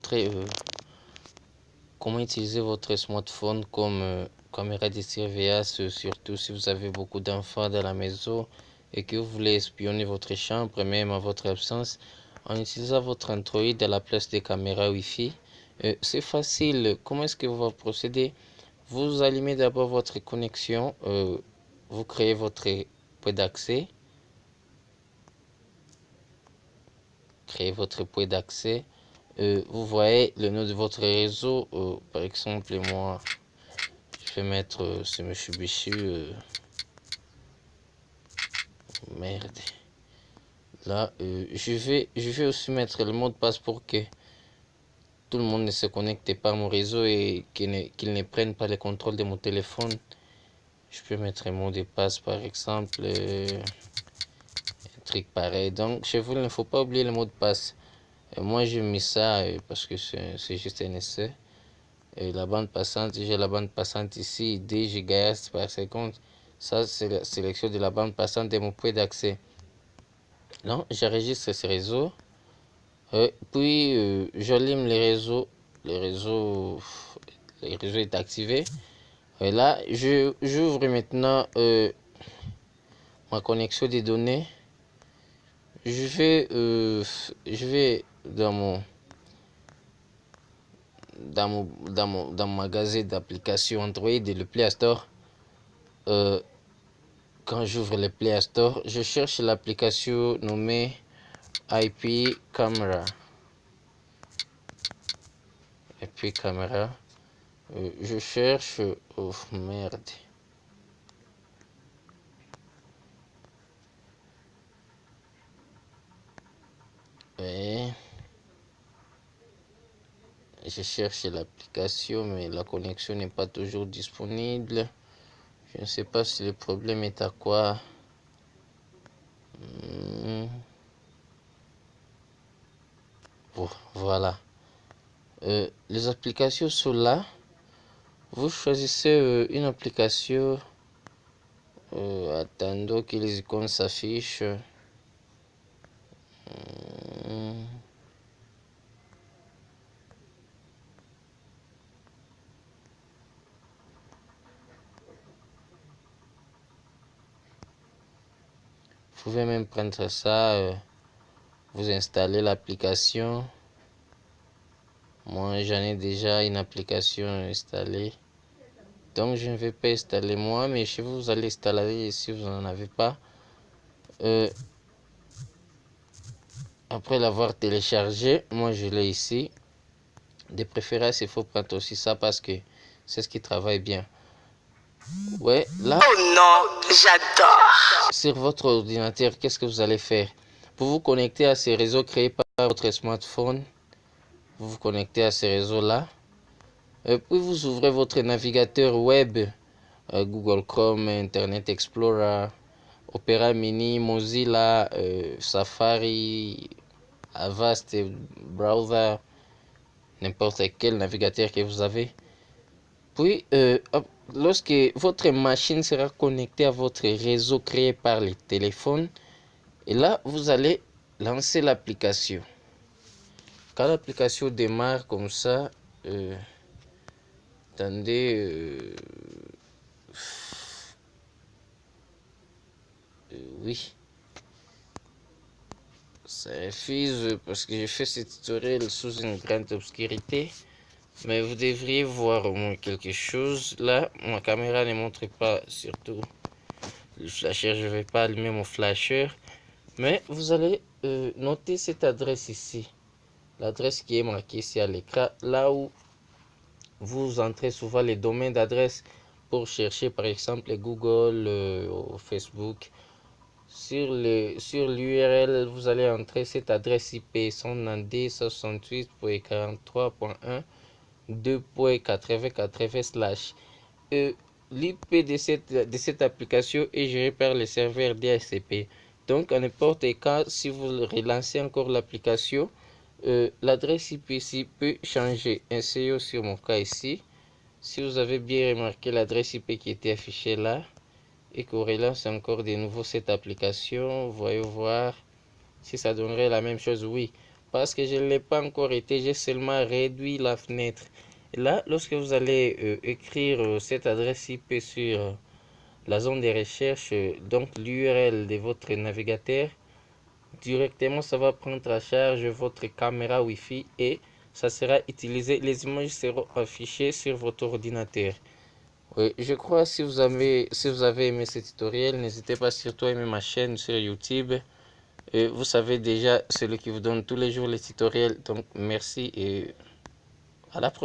montrer comment utiliser votre smartphone comme caméra de surveillance, surtout si vous avez beaucoup d'enfants dans la maison et que vous voulez espionner votre chambre, même à votre absence, en utilisant votre Android à la place des caméras Wi-Fi. C'est facile. Comment est-ce que vous allez procéder? Vous allumez d'abord votre connexion, vous créez votre point d'accès, vous voyez le nom de votre réseau, par exemple moi je vais mettre c'est Monsieur Bichu, merde, là je vais aussi mettre le mot de passe pour que tout le monde ne se connecte pas à mon réseau et qu'il ne prenne pas le contrôle de mon téléphone. Je peux mettre un mot de passe par exemple, un truc pareil. Donc chez vous il ne faut pas oublier le mot de passe. Moi j'ai mis ça parce que c'est juste un essai. Et la bande passante, j'ai la bande passante ici, 10 GHz par seconde. Ça, c'est la sélection de la bande passante de mon point d'accès. Donc, j'enregistre ce réseau. Puis, j'allume les réseaux. Le réseau est activé. Et là, j'ouvre maintenant ma connexion des données. Je vais dans mon magasin d'applications Android et le Play Store. Quand j'ouvre le Play Store, je cherche l'application nommée IP Camera. IP Camera. Je cherche. Oh merde. Et je cherche l'application, mais la connexion n'est pas toujours disponible. Je ne sais pas si le problème est à quoi. Bon, voilà. Les applications sont là. Vous choisissez une application. Attendons que les icônes s'affichent. Vous pouvez même prendre ça, vous installez l'application. Moi, j'en ai déjà une application installée. Donc, je ne vais pas installer moi, mais chez vous, vous allez installer si vous n'en avez pas. Après l'avoir téléchargé, moi, je l'ai ici. De préférence, il faut prendre aussi ça parce que c'est ce qui travaille bien. Ouais, là. Oh non, j'adore. Sur votre ordinateur, qu'est-ce que vous allez faire? Pour vous connecter à ces réseaux créés par votre smartphone, vous vous connectez à ces réseaux-là. Puis vous ouvrez votre navigateur web, Google Chrome, Internet Explorer, Opera Mini, Mozilla, Safari, Avast Browser, n'importe quel navigateur que vous avez. Puis, lorsque votre machine sera connectée à votre réseau créé par les téléphones, et là, vous allez lancer l'application. Quand l'application démarre comme ça, attendez, oui, ça refuse parce que j'ai fait ce tutoriel sous une grande obscurité. Mais vous devriez voir au moins quelque chose. Là, ma caméra ne montre pas surtout le flasher. Je ne vais pas allumer mon flasher. Mais vous allez noter cette adresse ici. L'adresse qui est marquée ici à l'écran. Là où vous entrez souvent les domaines d'adresse pour chercher par exemple Google ou Facebook. Sur l'URL, vous allez entrer cette adresse IP 192.168.43.1 2.8080/. L'IP de cette application est géré par le serveur DHCP. Donc, à n'importe quel cas, si vous relancez encore l'application, l'adresse IP ici peut changer. Essayons sur mon cas ici. Si vous avez bien remarqué l'adresse IP qui était affichée là, et qu'on relance encore de nouveau cette application, voyons voir si ça donnerait la même chose. Oui, parce que je ne l'ai pas encore été, j'ai seulement réduit la fenêtre. Et là, lorsque vous allez écrire cette adresse IP sur la zone de recherche, donc l'URL de votre navigateur, directement ça va prendre en charge votre caméra Wi-Fi et ça sera utilisé, les images seront affichées sur votre ordinateur. Oui, je crois si vous avez aimé ce tutoriel, n'hésitez pas surtout à aimer ma chaîne sur YouTube. Et vous savez déjà celui qui vous donne tous les jours les tutoriels. Donc merci et à la prochaine.